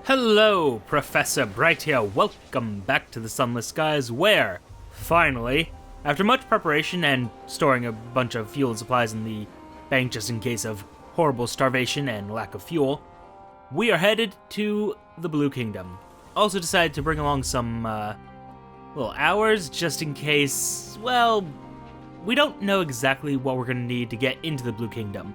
Hello, Professor Bright here. Welcome back to the Sunless Skies, where, finally, after much preparation and storing a bunch of fuel and supplies in the bank just in case of horrible starvation and lack of fuel, we are headed to the Blue Kingdom. Also decided to bring along some, little hours just in case, well, we don't know exactly what we're going to need to get into the Blue Kingdom.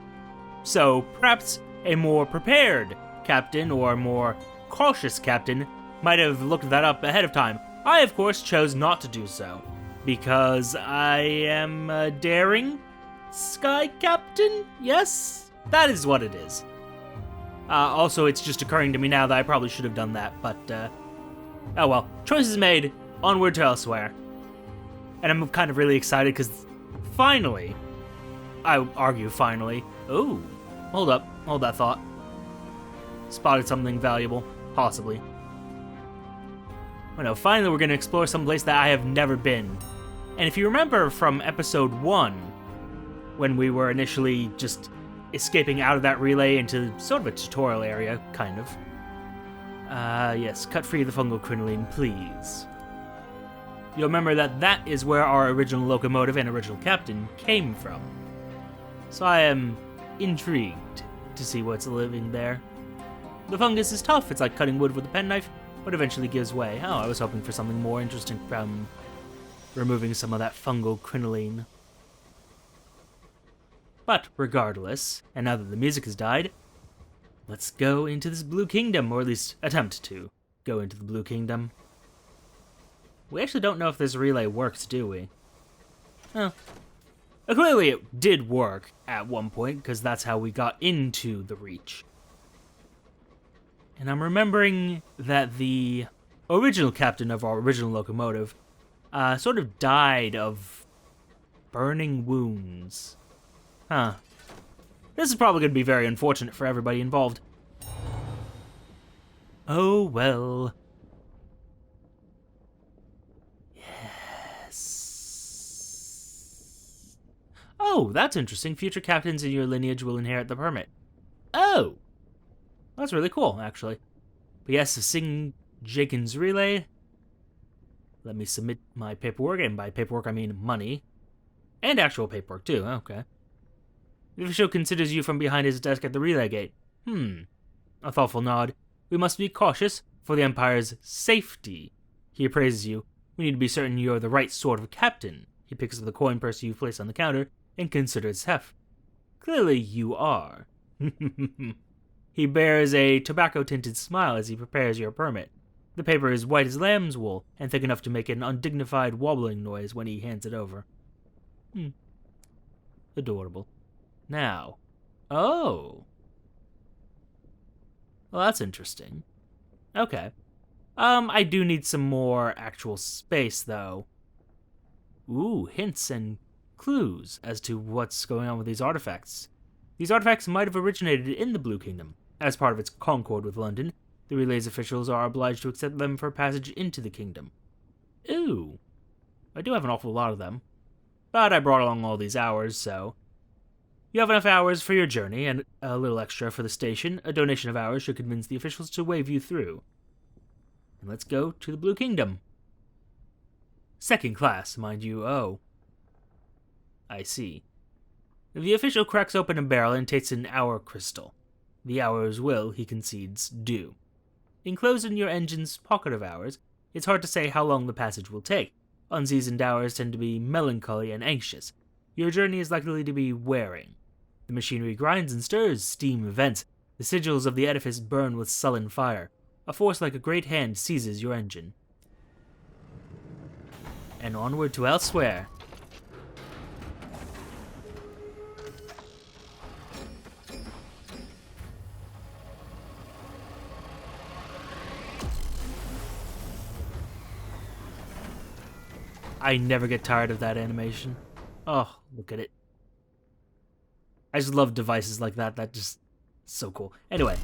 So, perhaps a more prepared captain or more cautious captain might have looked that up ahead of time. I, of course, chose not to do so, because I am a daring sky captain? Yes? That is what it is. Also, it's just occurring to me now that I probably should have done that, but, oh well. Choices made, onward to elsewhere. And I'm kind of really excited, because finally, I would argue finally, ooh, hold that thought. Spotted something valuable. Possibly. Oh no, finally we're going to explore some place that I have never been. And if you remember from episode 1, when we were initially just escaping out of that relay into sort of a tutorial area, kind of. Yes, cut free the fungal crinoline, please. You'll remember that that is where our original locomotive and original captain came from. So I am intrigued to see what's living there. The fungus is tough, it's like cutting wood with a penknife, but eventually gives way. Oh, I was hoping for something more interesting from removing some of that fungal crinoline. But regardless, and now that the music has died, let's go into this Blue Kingdom, or at least attempt to go into the Blue Kingdom. We actually don't know if this relay works, do we? Oh. Clearly it did work at one point, because that's how we got into the Reach. And I'm remembering that the original captain of our original locomotive sort of died of burning wounds. Huh. This is probably going to be very unfortunate for everybody involved. Oh well. Yes. Oh, that's interesting. Future captains in your lineage will inherit the permit. Oh! That's really cool, actually. But yes, the Sing Jenkins relay. Let me submit my paperwork, and by paperwork I mean money. And actual paperwork, too. Okay. The official considers you from behind his desk at the relay gate. A thoughtful nod. We must be cautious for the Empire's safety. He appraises you. We need to be certain you're the right sort of captain. He picks up the coin purse you place on the counter and considers heft. Clearly you are. He bears a tobacco-tinted smile as he prepares your permit. The paper is white as lamb's wool, and thick enough to make an undignified wobbling noise when he hands it over. Adorable. Now. Oh. Well, that's interesting. Okay. I do need some more actual space, though. Ooh, hints and clues as to what's going on with these artifacts. These artifacts might have originated in the Blue Kingdom. As part of its concord with London, the relay's officials are obliged to accept them for passage into the kingdom. Ooh. I do have an awful lot of them. But I brought along all these hours, so... You have enough hours for your journey, and a little extra for the station. A donation of hours should convince the officials to wave you through. And let's go to the Blue Kingdom. Second class, mind you. Oh. I see. The official cracks open a barrel and takes an hour crystal. The hours will, he concedes, do. Enclosed in your engine's pocket of hours, it's hard to say how long the passage will take. Unseasoned hours tend to be melancholy and anxious. Your journey is likely to be wearing. The machinery grinds and stirs, steam vents. The sigils of the edifice burn with sullen fire. A force like a great hand seizes your engine. And onward to elsewhere. I never get tired of that animation. Oh, look at it. I just love devices like that. That just so cool. Anyway.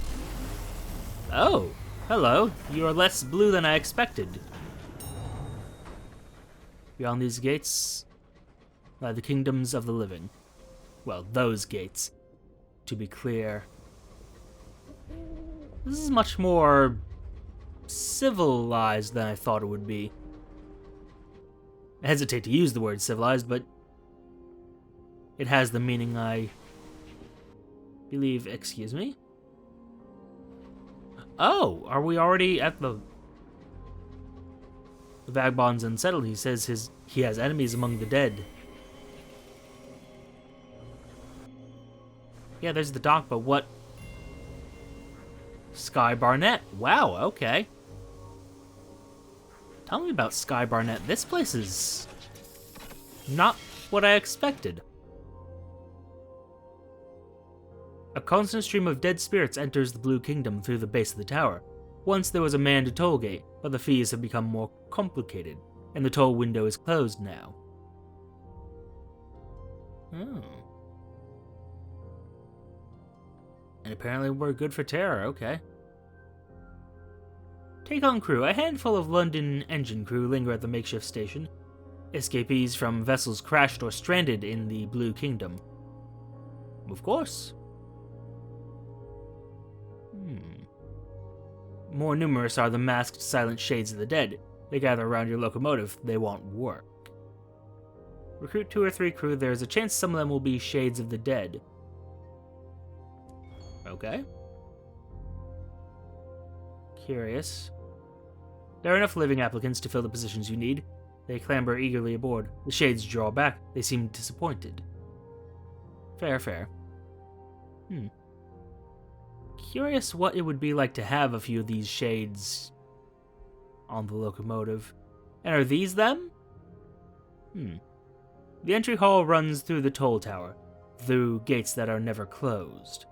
Oh, hello. You are less blue than I expected. Beyond these gates lie the kingdoms of the living. Well, those gates. To be clear, this is much more civilized than I thought it would be. I hesitate to use the word civilized, but it has the meaning I believe. Excuse me? Oh, are we already at the vagabond's unsettled? He says he has enemies among the dead. Yeah, there's the dock, but what? Sky Barnet. Wow, okay. Tell me about Sky Barnet. This place is not what I expected. A constant stream of dead spirits enters the Blue Kingdom through the base of the tower. Once there was a manned toll gate, but the fees have become more complicated, and the toll window is closed now. Oh. And apparently we're good for terror, okay. Take on crew. A handful of London engine crew linger at the makeshift station. Escapees from vessels crashed or stranded in the Blue Kingdom. Of course. More numerous are the masked, silent shades of the dead. They gather around your locomotive. They want work. Recruit 2 or 3 crew. There is a chance some of them will be shades of the dead. Okay. Curious. There are enough living applicants to fill the positions you need. They clamber eagerly aboard. The shades draw back. They seem disappointed. Fair, fair. Curious what it would be like to have a few of these shades on the locomotive. And are these them? The entry hall runs through the toll tower, through gates that are never closed.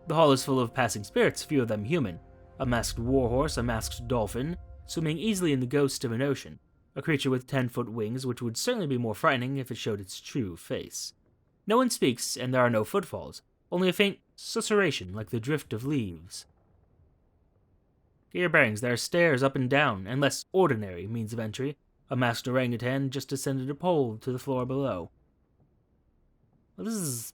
The hall is full of passing spirits, few of them human. A masked warhorse, a masked dolphin, swimming easily in the ghost of an ocean. A creature with 10-foot wings, which would certainly be more frightening if it showed its true face. No one speaks, and there are no footfalls, only a faint susurration like the drift of leaves. Get your bearings, there are stairs up and down, and less ordinary means of entry. A masked orangutan just ascended a pole to the floor below. Well, this is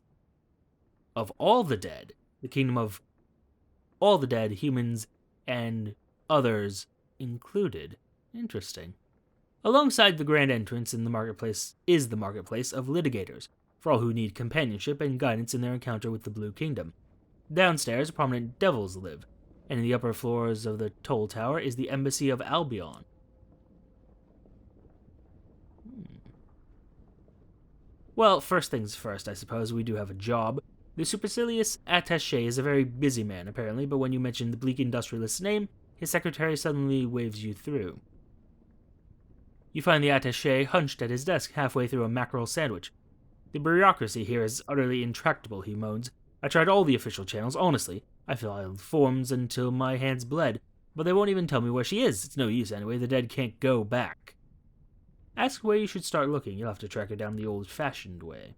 of all the dead, the kingdom of all the dead, humans and others included. Interesting. Alongside the grand entrance in the marketplace is the marketplace of Litigators, for all who need companionship and guidance in their encounter with the Blue Kingdom. Downstairs, prominent devils live, and in the upper floors of the toll tower is the Embassy of Albion. Well, first things first, I suppose. We do have a job. The supercilious attaché is a very busy man, apparently, but when you mention the bleak industrialist's name, his secretary suddenly waves you through. You find the attaché hunched at his desk, halfway through a mackerel sandwich. The bureaucracy here is utterly intractable, he moans. I tried all the official channels, honestly. I filed forms until my hands bled, but they won't even tell me where she is. It's no use anyway, the dead can't go back. Ask where you should start looking. You'll have to track her down the old-fashioned way.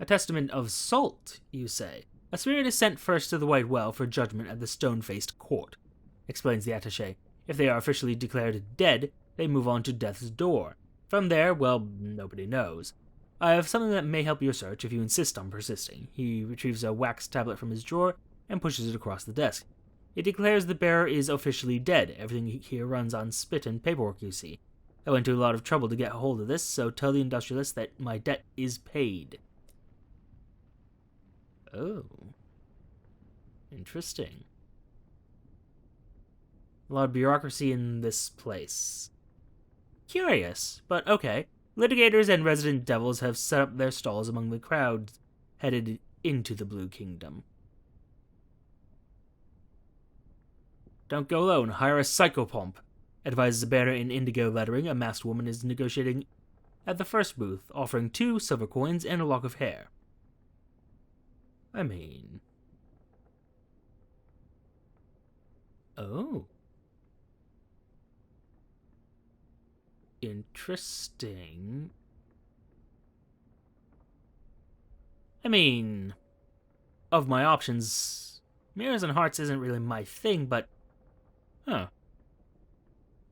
A testament of salt, you say. A spirit is sent first to the White Well for judgment at the stone-faced court, explains the attaché. If they are officially declared dead, they move on to death's door. From there, well, nobody knows. I have something that may help your search if you insist on persisting. He retrieves a wax tablet from his drawer and pushes it across the desk. It declares the bearer is officially dead. Everything here runs on spit and paperwork, you see. I went to a lot of trouble to get hold of this, so tell the industrialist that my debt is paid. Oh. Interesting. A lot of bureaucracy in this place. Curious, but okay. Litigators and resident devils have set up their stalls among the crowds headed into the Blue Kingdom. Don't go alone, hire a psychopomp, advises a banner in indigo lettering. A masked woman is negotiating at the first booth, offering 2 silver coins and a lock of hair. I mean... Oh. Interesting. I mean, of my options, mirrors and hearts isn't really my thing, but...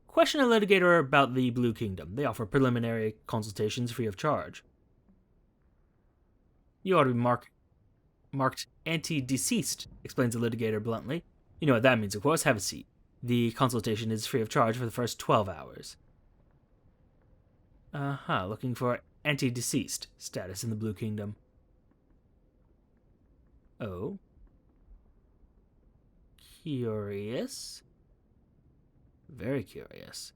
Question a litigator about the Blue Kingdom. They offer preliminary consultations free of charge. You ought to be marked anti-deceased, explains the litigator bluntly. You know what that means, of course. Have a seat. The consultation is free of charge for the first 12 hours. Looking for anti-deceased status in the Blue Kingdom. Oh. Curious. Very curious.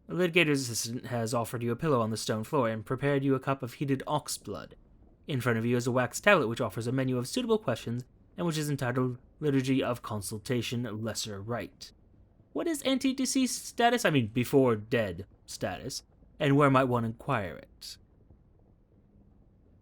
A litigator's assistant has offered you a pillow on the stone floor and prepared you a cup of heated ox blood. In front of you is a wax tablet which offers a menu of suitable questions and which is entitled Liturgy of Consultation, Lesser Rite. What is anti-deceased status? I mean, before dead status. And where might one inquire it?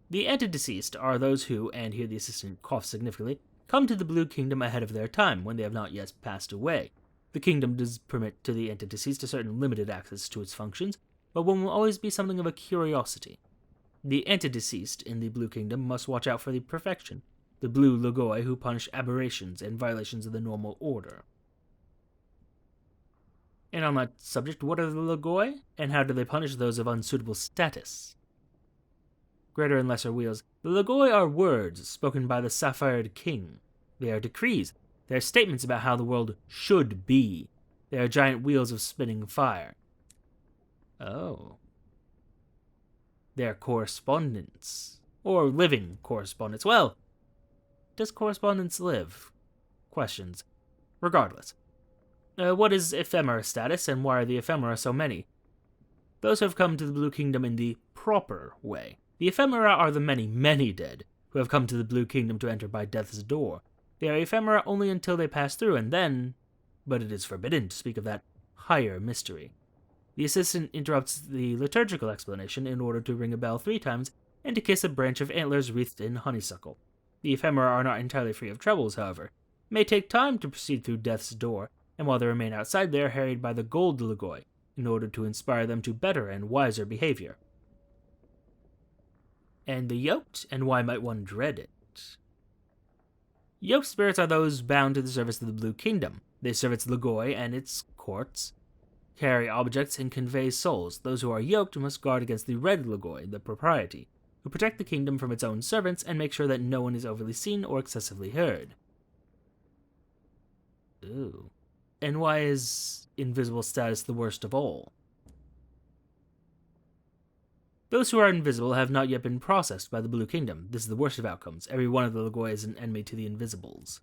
The antedeceased are those who, and here the assistant coughs significantly, come to the Blue Kingdom ahead of their time, when they have not yet passed away. The kingdom does permit to the antedeceased a certain limited access to its functions, but one will always be something of a curiosity. The antedeceased in the Blue Kingdom must watch out for the perfection, the blue logoi who punish aberrations and violations of the normal order. And on that subject, what are the logoi, and how do they punish those of unsuitable status? Greater and lesser wheels. The logoi are words spoken by the Sapphired King. They are decrees. They are statements about how the world should be. They are giant wheels of spinning fire. Oh. They are correspondence. Or living correspondence. Well, does correspondence live? Questions. Regardless. What is ephemera status, and why are the ephemera so many? Those who have come to the Blue Kingdom in the proper way. The ephemera are the many, many dead who have come to the Blue Kingdom to enter by death's door. They are ephemera only until they pass through, and then... But it is forbidden to speak of that higher mystery. The assistant interrupts the liturgical explanation in order to ring a bell 3 times and to kiss a branch of antlers wreathed in honeysuckle. The ephemera are not entirely free of troubles, however. It may take time to proceed through death's door, and while they remain outside, they are harried by the gold logoi in order to inspire them to better and wiser behavior. And the yoked, and why might one dread it? Yoked spirits are those bound to the service of the Blue Kingdom. They serve its logoi and its courts, carry objects, and convey souls. Those who are yoked must guard against the red logoi, the propriety, who protect the kingdom from its own servants and make sure that no one is overly seen or excessively heard. Ooh. And why is invisible status the worst of all? Those who are invisible have not yet been processed by the Blue Kingdom. This is the worst of outcomes. Every one of the logoi is an enemy to the invisibles.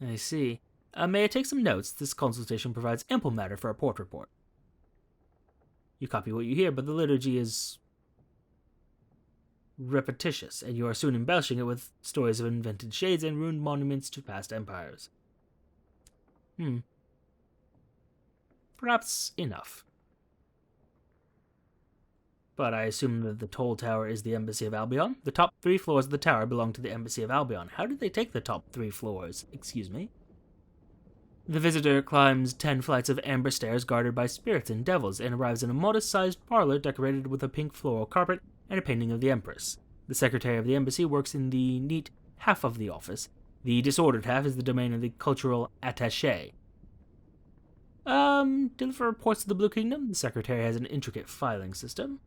I see. May I take some notes? This consultation provides ample matter for a Porch report. You copy what you hear, but the liturgy is repetitious, and you are soon embellishing it with stories of invented shades and ruined monuments to past empires. Perhaps enough. But I assume that the toll tower is the Embassy of Albion? The top 3 floors of the tower belong to the Embassy of Albion. How did they take the top 3 floors? Excuse me? The visitor climbs 10 flights of amber stairs guarded by spirits and devils and arrives in a modest-sized parlor decorated with a pink floral carpet and a painting of the Empress. The secretary of the embassy works in the neat half of the office. The disordered half is the domain of the cultural attaché. Deliver reports to the Blue Kingdom. The secretary has an intricate filing system.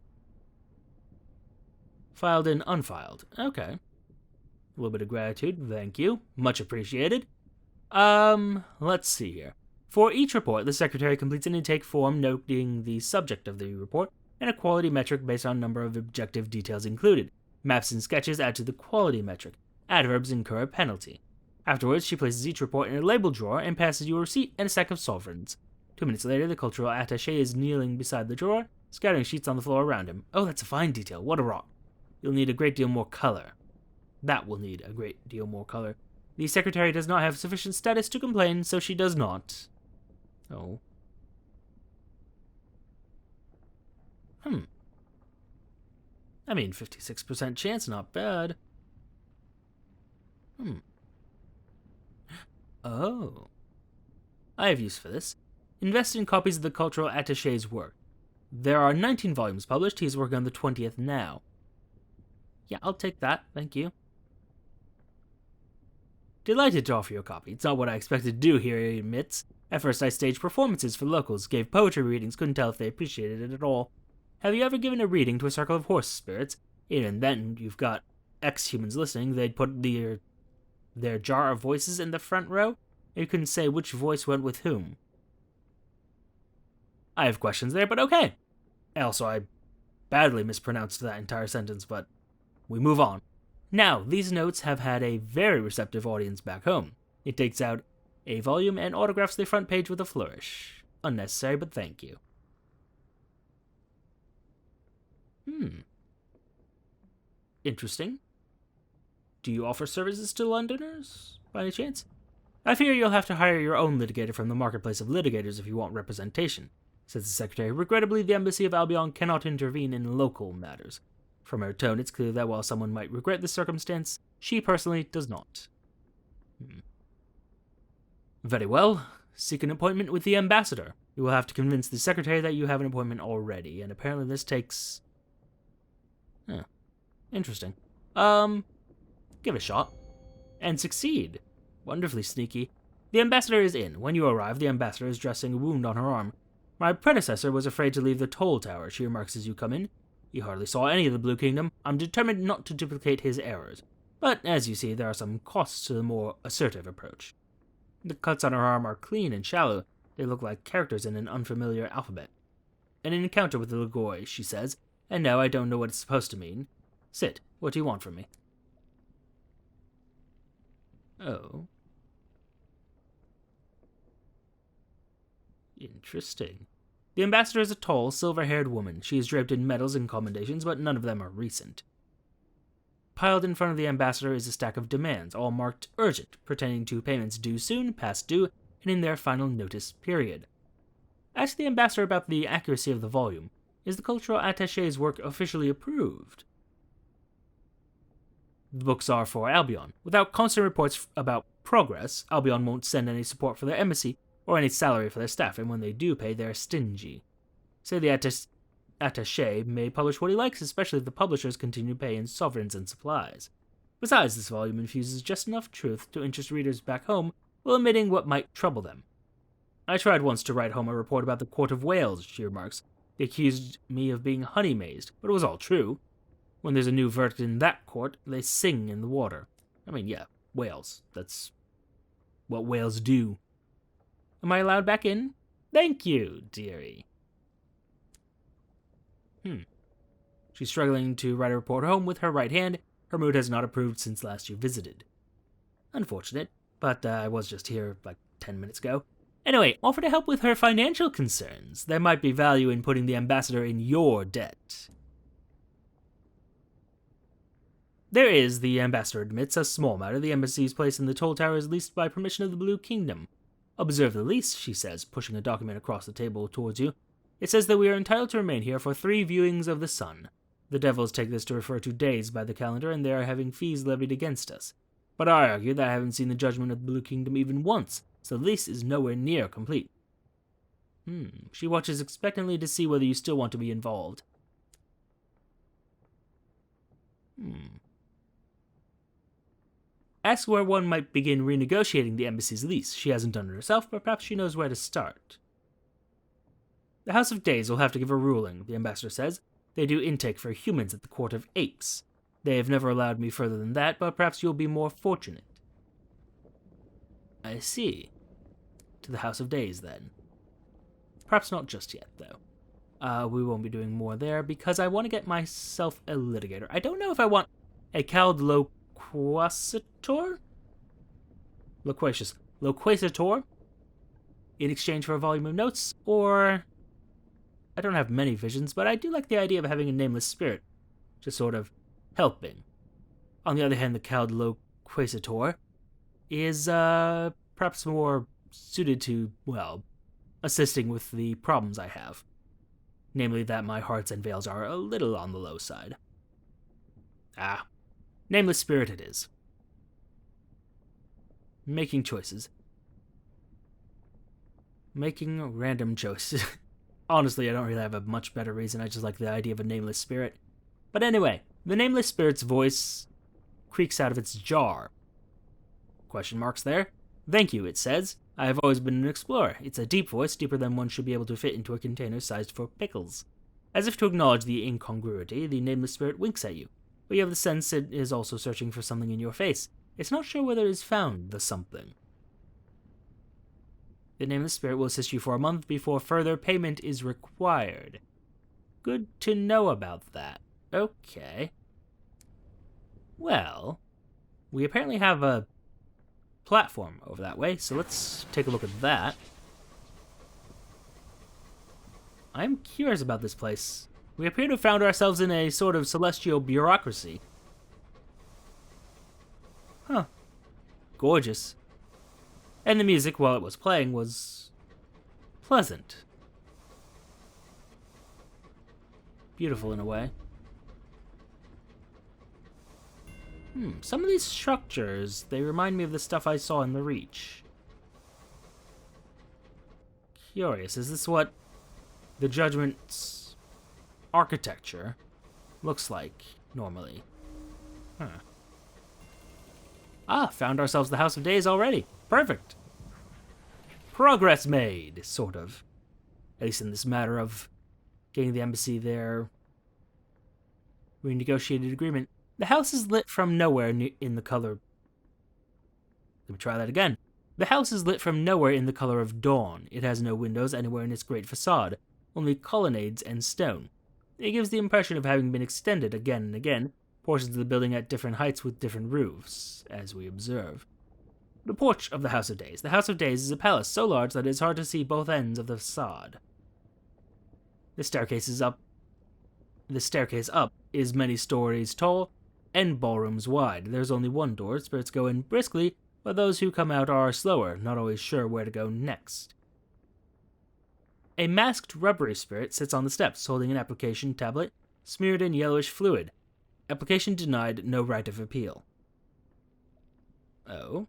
Filed and unfiled. Okay. A little bit of gratitude. Thank you. Much appreciated. Let's see here. For each report, the secretary completes an intake form noting the subject of the report and a quality metric based on number of objective details included. Maps and sketches add to the quality metric. Adverbs incur a penalty. Afterwards, she places each report in a label drawer and passes you a receipt and a stack of sovereigns. 2 minutes later, the cultural attaché is kneeling beside the drawer, scattering sheets on the floor around him. Oh, that's a fine detail. What a rock. You'll need a great deal more color. That will need a great deal more color. The secretary does not have sufficient status to complain, so she does not. Oh. I mean, 56% chance, not bad. Oh. I have use for this. Invest in copies of the cultural attaché's work. There are 19 volumes published. He's working on the 20th now. Yeah, I'll take that. Thank you. Delighted to offer you a copy. It's not what I expected to do here, he admits. At first I staged performances for locals, gave poetry readings, couldn't tell if they appreciated it at all. Have you ever given a reading to a circle of horse spirits? Even then, you've got ex-humans listening, they'd put their their jar of voices in the front row. You couldn't say which voice went with whom. I have questions there, but okay. Also, I badly mispronounced that entire sentence, but we move on. Now, these notes have had a very receptive audience back home. It takes out a volume and autographs the front page with a flourish. Unnecessary, but thank you. Interesting. Do you offer services to Londoners, by any chance? I fear you'll have to hire your own litigator from the marketplace of litigators if you want representation, says the secretary. Regrettably, the Embassy of Albion cannot intervene in local matters. From her tone, it's clear that while someone might regret this circumstance, she personally does not. Very well. Seek an appointment with the ambassador. You will have to convince the secretary that you have an appointment already, and apparently this takes... Interesting. Give it a shot. And succeed. Wonderfully sneaky. The ambassador is in. When you arrive, the ambassador is dressing a wound on her arm. My predecessor was afraid to leave the toll tower, she remarks as you come in. He hardly saw any of the Blue Kingdom. I'm determined not to duplicate his errors. But, as you see, there are some costs to the more assertive approach. The cuts on her arm are clean and shallow. They look like characters in an unfamiliar alphabet. An encounter with the Lagoi, she says, and now I don't know what it's supposed to mean. Sit. What do you want from me? Oh. Interesting. The ambassador is a tall, silver-haired woman. She is draped in medals and commendations, but none of them are recent. Piled in front of the ambassador is a stack of demands, all marked urgent, pertaining to payments due soon, past due, and in their final notice period. Ask the ambassador about the accuracy of the volume. Is the cultural attaché's work officially approved? The books are for Albion. Without constant reports about progress, Albion won't send any support for their embassy, or any salary for their staff, and when they do pay, they're stingy. Say the attaché may publish what he likes, especially if the publishers continue to pay in sovereigns and supplies. Besides, this volume infuses just enough truth to interest readers back home, while omitting what might trouble them. I tried once to write home a report about the Court of Wales, she remarks. They accused me of being honey-mazed, but it was all true. When there's a new verdict in that court, they sing in the water. I mean, yeah, whales. That's what whales do. Am I allowed back in? Thank you, dearie. She's struggling to write a report home with her right hand. Her mood has not improved since last you visited. Unfortunate, but I was just here like 10 minutes ago. Anyway, offer to help with her financial concerns. There might be value in putting the ambassador in your debt. There is, the ambassador admits, a small matter. The embassy's place in the toll tower is leased by permission of the Blue Kingdom. Observe the lease, she says, pushing a document across the table towards you. It says that we are entitled to remain here for 3 viewings of the sun. The devils take this to refer to days by the calendar, and they are having fees levied against us. But I argue that I haven't seen the judgment of the Blue Kingdom even once, so the lease is nowhere near complete. She watches expectantly to see whether you still want to be involved. Ask where one might begin renegotiating the embassy's lease. She hasn't done it herself, but perhaps she knows where to start. The House of Days will have to give a ruling, the ambassador says. They do intake for humans at the Court of Apes. They have never allowed me further than that, but perhaps you'll be more fortunate. I see. To the House of Days, then. Perhaps not just yet, though. We won't be doing more there, because I want to get myself a litigator. I don't know if I want a cowed Loquacitor in exchange for a volume of notes, or... I don't have many visions, but I do like the idea of having a nameless spirit, just sort of helping. On the other hand, the cowed Loquacitor is, perhaps more suited to, well, assisting with the problems I have. Namely that my hearts and veils are a little on the low side. Nameless spirit it is. Making choices. Making random choices. Honestly, I don't really have a much better reason. I just like the idea of a nameless spirit. But anyway, the nameless spirit's voice creaks out of its jar. Question marks there. Thank you, it says. I have always been an explorer. It's a deep voice, deeper than one should be able to fit into a container sized for pickles. As if to acknowledge the incongruity, the nameless spirit winks at you, but you have the sense it is also searching for something in your face. It's not sure whether it's found the something. The Nameless Spirit will assist you for a month before further payment is required. Good to know about that. Okay. Well, we apparently have a platform over that way, so let's take a look at that. I'm curious about this place. We appear to have found ourselves in a sort of celestial bureaucracy. Huh. Gorgeous. And the music, while it was playing, was pleasant. Beautiful in a way. Some of these structures, they remind me of the stuff I saw in the Reach. Curious, is this what the Judgements architecture looks like normally? Found ourselves the House of Days already. Perfect. Progress made, sort of. At least in this matter of getting the embassy their renegotiated agreement. The house is lit from nowhere in the color... Let me try that again. The house is lit from nowhere in the color of dawn. It has no windows anywhere in its great facade, only colonnades and stone. It gives the impression of having been extended again and again, portions of the building at different heights with different roofs, as we observe. The porch of the House of Days. The House of Days is a palace so large that it is hard to see both ends of the facade. The staircase up is many stories tall and ballrooms wide. There's only one door. Spirits go in briskly, but those who come out are slower, not always sure where to go next. A masked rubbery spirit sits on the steps, holding an application tablet smeared in yellowish fluid. Application denied, no right of appeal. Oh?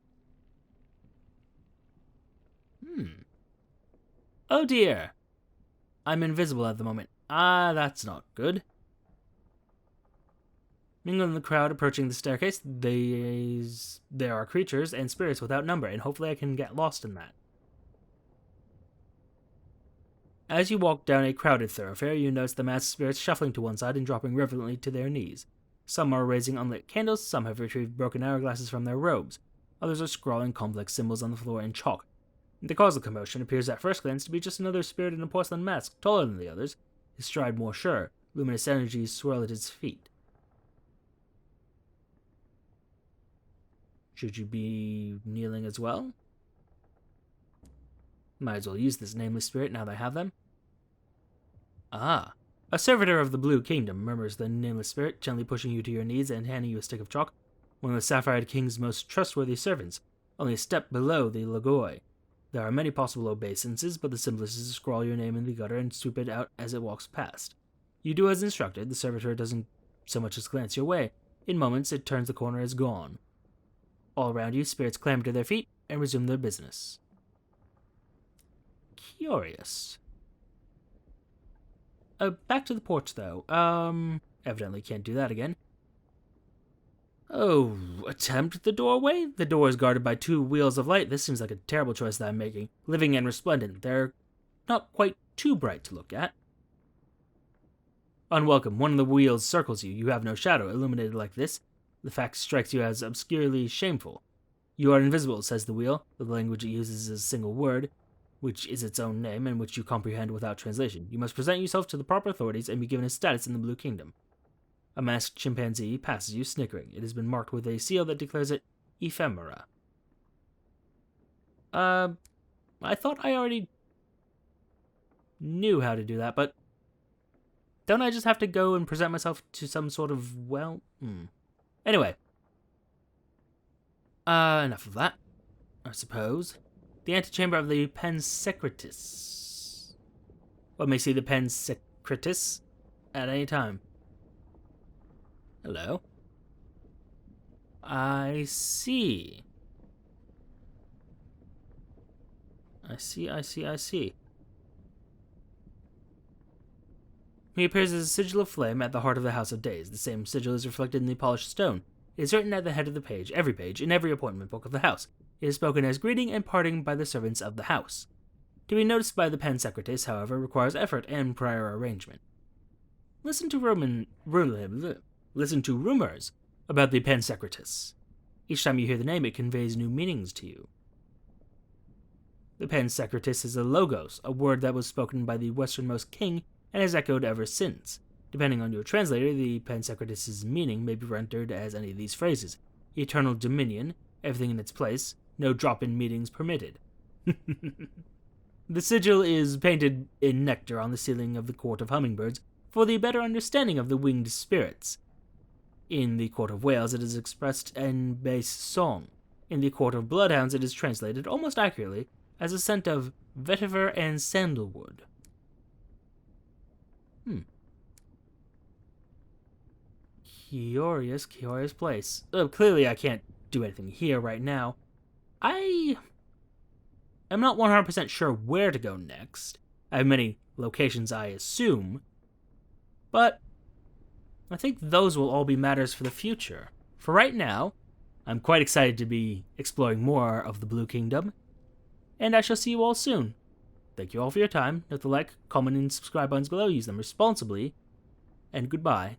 Oh dear. I'm invisible at the moment. That's not good. Mingling in the crowd approaching the staircase, there are creatures and spirits without number, and hopefully I can get lost in that. As you walk down a crowded thoroughfare, you notice the masked spirits shuffling to one side and dropping reverently to their knees. Some are raising unlit candles, some have retrieved broken hourglasses from their robes, others are scrawling complex symbols on the floor in chalk. The cause of the commotion appears at first glance to be just another spirit in a porcelain mask, taller than the others, his stride more sure, luminous energies swirl at his feet. Should you be kneeling as well? Might as well use this nameless spirit now that I have them. A servitor of the Blue Kingdom, murmurs the nameless spirit, gently pushing you to your knees and handing you a stick of chalk. One of the Sapphired King's most trustworthy servants, only a step below the Lagoi. There are many possible obeisances, but the simplest is to scrawl your name in the gutter and sweep it out as it walks past. You do as instructed. The servitor doesn't so much as glance your way. In moments, it turns the corner and is gone. All around you, spirits clamber to their feet and resume their business. Curious. Back to the porch, though. Evidently can't do that again. Oh, attempt the doorway? The door is guarded by 2 wheels of light. This seems like a terrible choice that I'm making. Living and resplendent. They're not quite too bright to look at. Unwelcome. One of the wheels circles you. You have no shadow. Illuminated like this, the fact strikes you as obscurely shameful. You are invisible, says the wheel. The language it uses is a single word, which is its own name and which you comprehend without translation. You must present yourself to the proper authorities and be given a status in the Blue Kingdom. A masked chimpanzee passes you, snickering. It has been marked with a seal that declares it ephemera. I thought I already knew how to do that, but don't I just have to go and present myself to some sort of, Anyway. Enough of that, I suppose. The Antechamber of the Pasekritis. What may see the Pasekritis at any time. Hello. I see. I see. He appears as a sigil of flame at the heart of the House of Days. The same sigil is reflected in the polished stone. It is written at the head of the page, every page, in every appointment book of the house. It is spoken as greeting and parting by the servants of the house. To be noticed by the Pasekritis, however, requires effort and prior arrangement. Listen to rumors about the Pasekritis. Each time you hear the name, it conveys new meanings to you. The Pasekritis is a logos, a word that was spoken by the westernmost king and has echoed ever since. Depending on your translator, the Pasekritis' meaning may be rendered as any of these phrases. Eternal dominion, everything in its place, no drop-in meetings permitted. The sigil is painted in nectar on the ceiling of the Court of Hummingbirds for the better understanding of the winged spirits. In the Court of Whales, it is expressed in bass song. In the Court of Bloodhounds, it is translated, almost accurately, as a scent of vetiver and sandalwood. Curious place. Clearly I can't do anything here right now. I am not 100% sure where to go next. I have many locations, I assume. But I think those will all be matters for the future. For right now, I'm quite excited to be exploring more of the Blue Kingdom, and I shall see you all soon. Thank you all for your time. Note the like, comment, and subscribe buttons below. Use them responsibly, and goodbye.